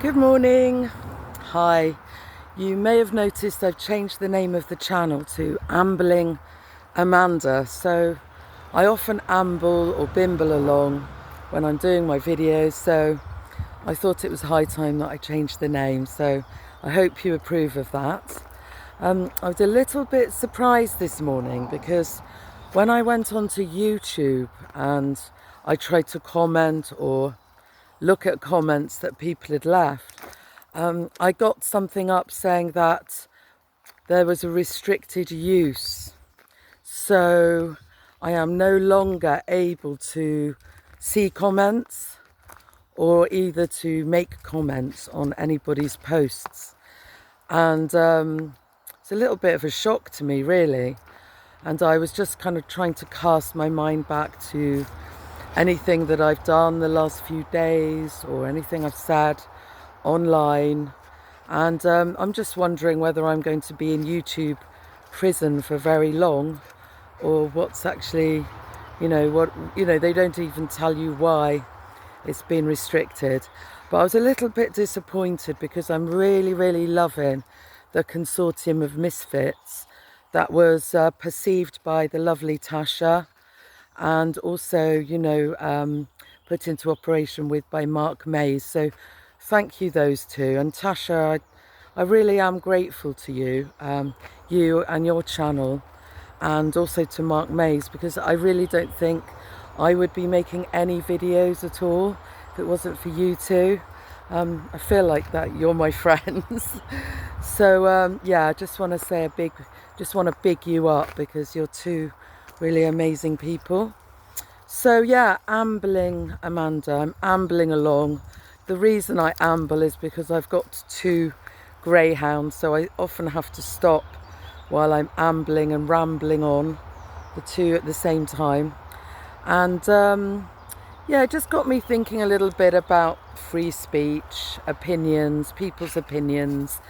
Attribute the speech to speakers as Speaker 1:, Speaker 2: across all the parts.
Speaker 1: Good morning. Hi. You may have noticed I've changed the name of the channel to Ambling Amanda. So I often amble or bimble along when I'm doing my videos. So I thought it was high time that I changed the name. So I hope you approve of that. I was a little bit surprised this morning because when I went onto YouTube and I tried to comment or look at comments that people had left, I got something up saying that there was a restricted use. So I am no longer able to see comments or either to make comments on anybody's posts. And it's a little bit of a shock to me, really. And I was just kind of trying to cast my mind back to anything that I've done the last few days or anything I've said online. And I'm just wondering whether I'm going to be in YouTube prison for very long, or what's actually, they don't even tell you why it's been restricted. But I was a little bit disappointed because I'm really, really loving the Consortium of Misfits that was perceived by the lovely Tasha and also, put into operation by Mark Mayes. So thank you, those two. And Tasha, I really am grateful to you, you and your channel, and also to Mark Mayes, because I really don't think I would be making any videos at all if it wasn't for you two. I feel like that you're my friends. So I just want to say just want to big you up because you're two really amazing people. So yeah, ambling Amanda, I'm ambling along. The reason I amble is because I've got two greyhounds, so I often have to stop while I'm ambling and rambling on, the two at the same time. And it just got me thinking a little bit about free speech, opinions, people's opinions,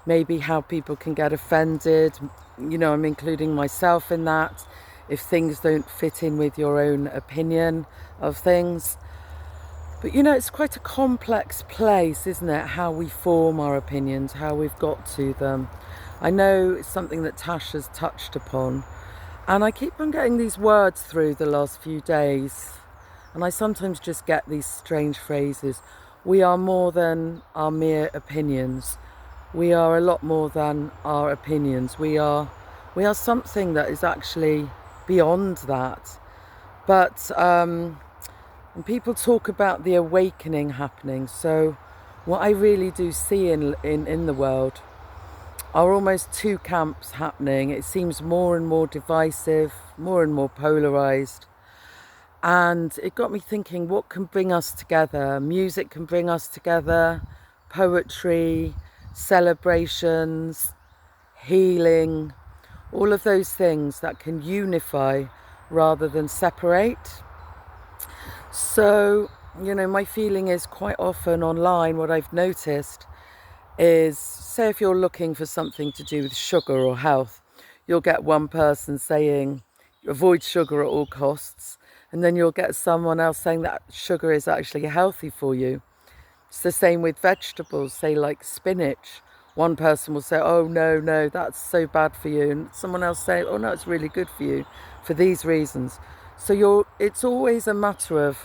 Speaker 1: maybe how people can get offended. I'm including myself in that, if things don't fit in with your own opinion of things. But it's quite a complex place, isn't it? How we form our opinions, how we've got to them. I know it's something that Tasha's touched upon, and I keep on getting these words through the last few days, and I sometimes just get these strange phrases. We are more than our mere opinions. We are a lot more than our opinions. We are something that is actually beyond that. But and people talk about the awakening happening. So what I really do see in the world are almost two camps happening. It seems more and more divisive, more and more polarized. And it got me thinking, what can bring us together? Music can bring us together, poetry, celebrations, healing, all of those things that can unify rather than separate. So, my feeling is quite often online, what I've noticed is, say if you're looking for something to do with sugar or health, you'll get one person saying, avoid sugar at all costs. And then you'll get someone else saying that sugar is actually healthy for you. It's the same with vegetables, say like spinach. One person will say, oh, no, that's so bad for you. And someone else say, oh, no, it's really good for you for these reasons. So it's always a matter of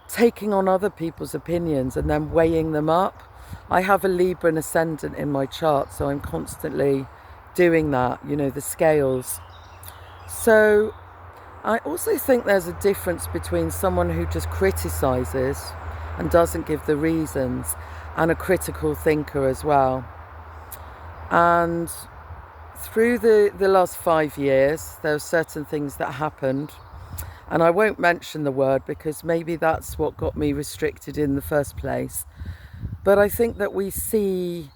Speaker 1: taking on other people's opinions and then weighing them up. I have a Libra ascendant in my chart, so I'm constantly doing that, the scales. So I also think there's a difference between someone who just criticizes and doesn't give the reasons, and a critical thinker as well. And through the last 5 years, there are certain things that happened, and I won't mention the word because maybe that's what got me restricted in the first place. But I think that we see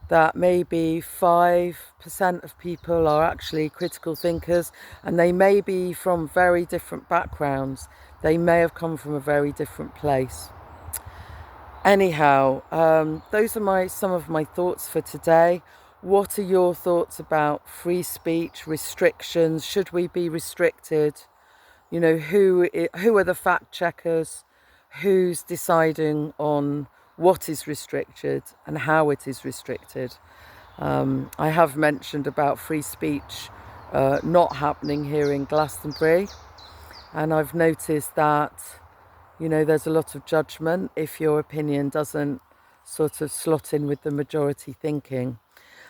Speaker 1: that maybe 5% of people are actually critical thinkers, and they may be from very different backgrounds. They may have come from a very different place. Anyhow, those are some of my thoughts for today. What are your thoughts about free speech, restrictions? Should we be restricted? Who are the fact checkers? who's deciding on what is restricted and how it is restricted. I have mentioned about free speech not happening here in Glastonbury, and I've noticed that, you know, there's a lot of judgment if your opinion doesn't sort of slot in with the majority thinking.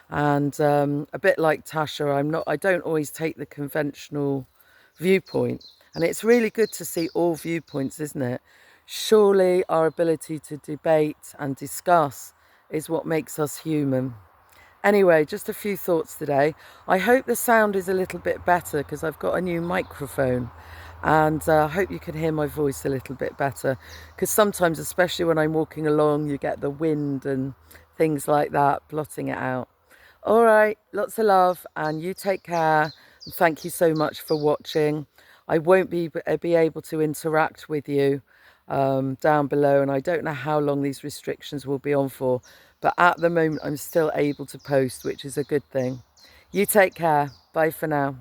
Speaker 1: And a bit like Tasha, I don't always take the conventional viewpoint. And it's really good to see all viewpoints, isn't it? Surely our ability to debate and discuss is what makes us human. Anyway, just a few thoughts today. I hope the sound is a little bit better because I've got a new microphone, and I hope you can hear my voice a little bit better, because sometimes, especially when I'm walking along, you get the wind and things like that blotting it out. All right, lots of love, and you take care. And thank you so much for watching. I won't be able to interact with you down below, and I don't know how long these restrictions will be on for, but at the moment I'm still able to post, which is a good thing. You take care. Bye for now.